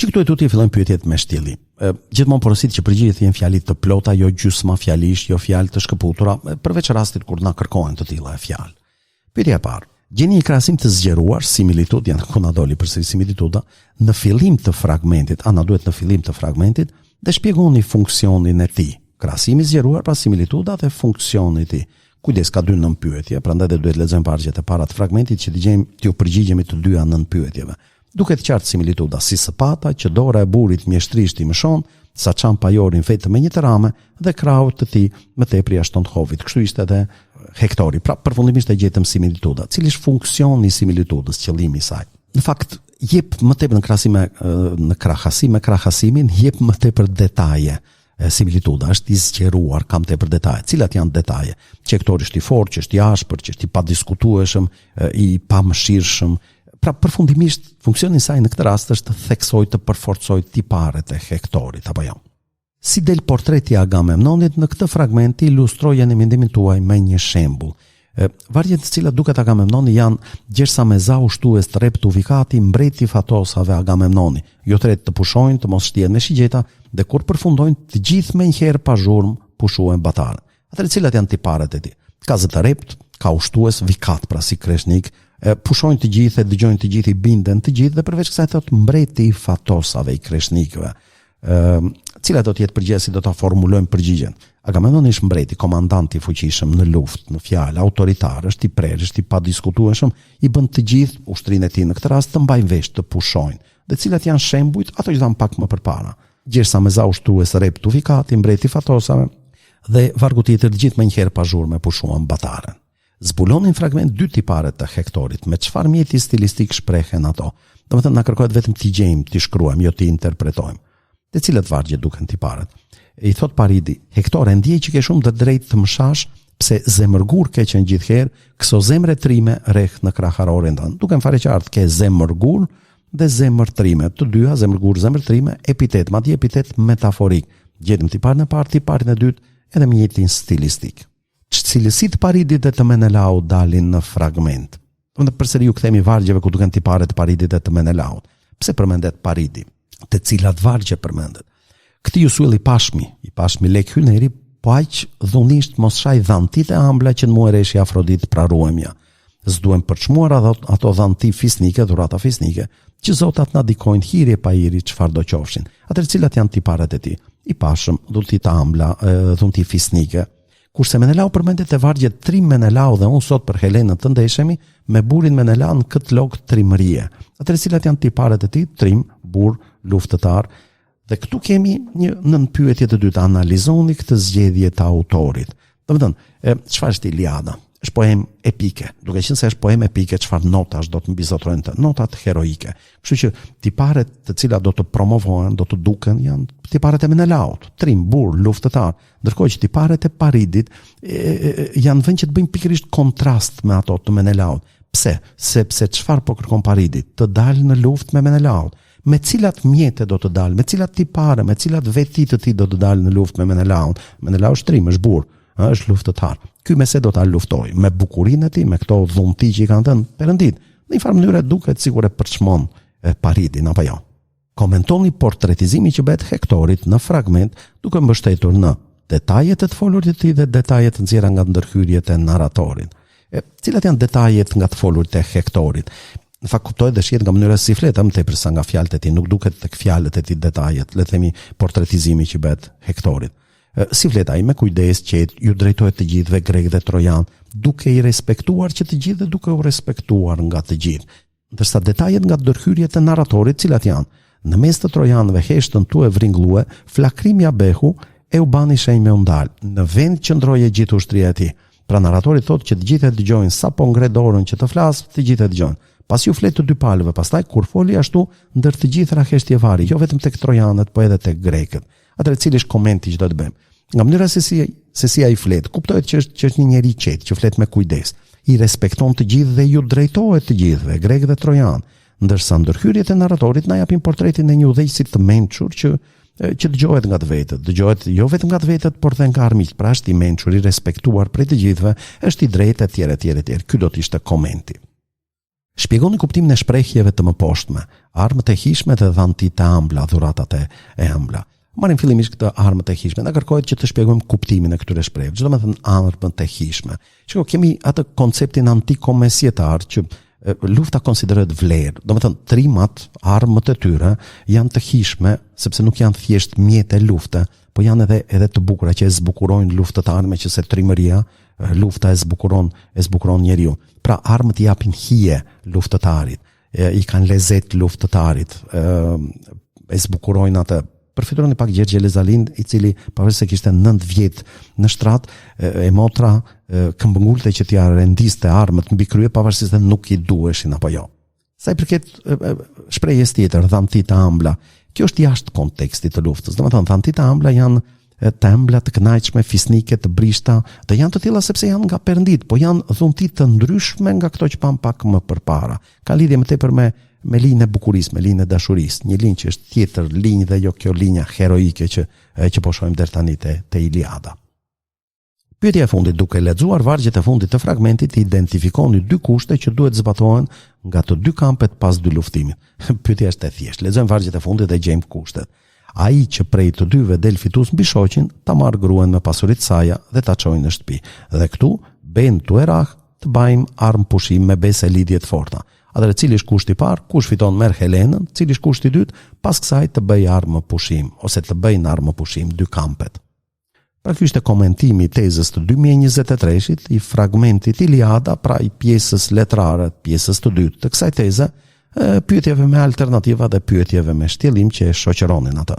Që këtu e tuti fillojnë pyetjet me shtili. Gjithmonë porosit që përgjigjet janë fjalit të plota, jo gjysma fjalish, jo fjalë të shkëputura, përveç rastit kur na kërkohen të tilla fjalë. Pyetja e parë. Gjeni një krahasim të zgjeruar, similitud, janë ku na doli përsëri similituda, në fillim të fragmentit, ana duhet në fillim të fragmentit, dhe shpjegoni funksionin e tij. Krahasimi zgjeruar pas similituda dhe funksioni i tij. Kujdes, ka dy nën pyetje, prandaj dhe duhet lexojmë parqet e para të fragmentit që t'ju përgjigjemi të dyja nën pyetjeve. Duket qartë similituda si sëpata që dora e burrit mjeshtrishti më shon, sa çampa jorin vetëm me një të rame dhe krahu të tij më tepër jashton të hovit. Kështu ishte edhe Hektori. Pra përfundimisht e gjetëm similituda. Cili është funksioni i similitudës, qëllimi i saj? Në fakt jep më tepër në krahasim me krahasimin, jep më tepër detaje. Similituda është i zgjeruar, kam tepër detaje. Cilat janë detaje? Që Hektori është i fortë, që është i ashpër, që është i padiskutueshëm, i pamëshirshëm. Pra përfundimisht funksioni i saj në këtë rast është të theksoj, të përforcoj tiparet e Hektorit apo jo. Si del portreti i Agamemnonit në këtë fragment ilustrojë në mendimin tuaj me një shembull. Vargjet të cilat duket Agamemnoni janë gjersa me za ushtues të rep të uvikati, mbreti fatosave Agamemnoni. Jo tret të pushojnë, të mos shtihen me shigjeta, dhe kur përfundojnë të gjithë me njëherë pa zhurmë pushuan batarë. Atëre cilat janë tiparet e tij? Ka zë të rept, ka ushtues vikat, pra si kreshnik, pushojnë të gjithë, dëgjojnë të gjithë, i binden të gjithë, dhe përveç kësaj thot mbreti i fatosave, i kreshnikëve. Cilat do të jetë përgjegjësi, do ta formulojmë përgjigjen. Agamemnoni është mbreti, komandanti i fuqishëm në luftë, në fjalë, autoritar, është i prerë, është i padiskutueshëm, i bën të gjithë ushtrinë e tij në këtë rast të mbajnë vesh, të pushojnë. Dhe cilat janë shembujt, ato që dam pak më përpara. Gjersa me za ushtues rep të uvikati, mbreti i fatosave, dhe vargu tjetër të gjithë me njëherë pa zhurmë pushuan bataren. Zbulonin fragment dy tiparet të Hektorit, me çfarë mjeti stilistik shprehen ato. Domethënë na kërkohet vetëm t'i gjejmë, t'i shkruajmë, jo t'i interpretojmë. Dhe cilat vargje duken tiparet? I thot Paridi, Hektore, ndjej që ke shumë të drejtë të mshash, pse zemërgur ke qenë gjithherë, këso zemre trime rreth në kraharorin tënd. Duken fare qartë, ke zemërgur dhe zemër trime. Të dyja, zemërgur, zemër trime, epitet, madje epitet metaforik. Gjetëm tiparin e parë, tiparin e dytë, edhe me njëjtin stilistik. Cilësitë Paridit dhe të Menelau dalin në fragment. Domethënë përsëri ju kthemi vargjeve ku duken tiparet Paridit dhe të Menelaut. Pse përmendet Paridi? Të cilat vargje përmendet? Këti ju sulli i pashmi lek hyneri, po aq dhunisht mos shaj dhantit e ambla që në muereshi Afrodit praruemja. S'duhem përçmuar ato dhanti fisnike, dhurata fisnike, që zotat na dikojnë hiri e pajiri çfarë do qofshin. Atëherë cilat janë tiparet e tij? I pashëm, dhunti të ambla, dhunti fisnike. Kurse Menelau përmendet e vargjet trim Menelau dhe unë sot për Helenën të ndeshemi me burin Menelau në këtë log trimërie. Atëherë cilat janë tiparet e tij? Trim, burr, luftëtar. Dhe këtu kemi një nën pyetje të dytë, analizoni këtë zgjedhje të autorit. Domethënë, çfarë është Iliada? Është poem epike. Duke qenë se është poem epike, çfarë notash do të mbizotrojnë të? Notat heroike. Kështu që tiparet të cilat do të promovohen, do të duken, janë tiparet e Menelaut, trim, burr, luftëtar, ndërkohë që tiparet e Paridit janë vënë që të bëjnë pikërisht kontrast me ato të Menelaut. Pse? Sepse çfarë po kërkon Paridi? Të dalë në luftë me Menelaut. Me cilat mjete do të dalë, me cilat tipare, me cilat veti të tij do të dalë në luftë me Menelaun. Menelau është trim, është burr, është luftëtar. Ky me se do ta luftoj, me bukurinë e tij, me këto dhunti që i kanë dhënë Perëndit. Në një farë mënyrë duket sikur e përçmon Paridin apo jo. Komentoni portretizimi që bëhet Hektorit në fragment, duke mbështetur në detajet e të folurit të tij dhe detajet të nxjerra nga ndërhyrjet e narratorit. Cilat janë detajet nga të folurit e Hektorit? Në fakt kuptohet dhe shihet nga mënyra si flet, më tepër sa nga fjalët e tij, nuk duket tek fjalët e tij detajet, le të themi portretizimi që bëhet Hektorit. Si flet ai me kujdes, qet, ju drejtohet të gjithëve grek dhe trojan, duke i respektuar që të gjithë dhe duke u respektuar nga të gjithë. Ndërsa detajet nga ndërhyrjet e narratorit, cilat janë? Në mes të trojanëve heshtën tu e vringullue, flakrimja behu e u bani shenjë me u ndal. Në vend qëndroi e gjithë ushtria e tij. Pra narratori thotë që të gjithë e dëgjojnë sapo ngre dorën që të flas, të gjithë e dëgjojnë. Pas ju flet të dy palëve, pastaj kur foli ashtu, ndër të gjithra heshtje vari, jo vetëm tek trojanët, po edhe tek grekët. Atëherë cili është komenti që do të bëjmë? Nga mënyra se si ai flet, kuptohet që është një njerëz i qetë, që flet me kujdes, i respekton të gjithë dhe ju drejtohet të gjithëve, grek dhe trojan, ndërsa ndërhyrjet e narratorit na japin portretin e një udhëheqësi të mençur që dëgohet nga të vetët, dëgohet jo vetëm nga të vetët, por edhe nga armiqt, pra është i mençur, i respektuar prej të gjithëve, është i drejtë etj. Ky do të ishte komenti. Shpjegoni kuptimin e shprehjeve të mëposhtme, armët e hishme dhe dhantit e ëmbla, dhuratat e ëmbla. Marrim fillimisht këtë armët e hishme. Na kërkohet që të shpjegojmë kuptimin e këtyre shprehjeve. Çdo më thënë armët e hishme. Shikoj, kemi atë konceptin antiko mesjetar që lufta konsiderohet vlerë. Domethënë trimat, armët e tyre janë të hishme sepse nuk janë thjesht mjete lufte, po janë edhe të bukura që e zbukurojnë luftëtarën, meqense trimëria, lufta e zbukuron njeriu. Pra armët i japin hije luftëtarit, i kanë lezet luftëtarit, e zbukurojnë atë. Përfitroni pak Gjergj Lezalin, i cili pavarësisht se kishte 9 vjet në shtrat, e motra këmbëngulte që t'ia rendiste armët mbi krye pavarësisht se nuk i duheshin apo jo. Sa i përket shprehjes tjetër, dhantit e ëmbla, kjo është jashtë kontekstit të luftës. Domethënë dhantit e ëmbla janë të ëmbla të kënaqshme, fisnike, të brishta, dhe janë të tilla sepse janë nga Perëndit, po janë dhunti të ndryshme nga këto që pam pak më përpara. Ka lidhje më tepër me linjën e bukurisë, me linjën e dashurisë, një linjë që është tjetër linjë dhe jo kjo linja heroike që po shohim deri tani te Iliada. Pyetja e fundit: duke lexuar vargjet e fundit të fragmentit, identifikoni 2 kushte që duhet zbatohen nga të 2 kampet pas 2 luftimit. Pyetja është e thjeshtë. Lexojmë vargjet e fundit dhe gjejmë kushtet. Ai që prej të dyve del fitus mbi shoqin, ta marr gruan me pasuritë saja dhe ta çojë në shtëpi. Dhe këtu ben tuerah të bajmë armë pushim me besë lidhje të forta. Atëherë cili është kushti i parë? Kush fiton merr Helenën, cili është kushti i dytë? Pas kësaj të bëj armë pushim ose të bëjnë armë pushim 2 kampet. Pra ky ishte komentimi i tezës të 2023-shit i fragmentit Iliada, pra i pjesës letrare, pjesës të dytë të kësaj teze, pyetjeve me alternativa dhe pyetjeve me shtjellim që e shoqëronin atë.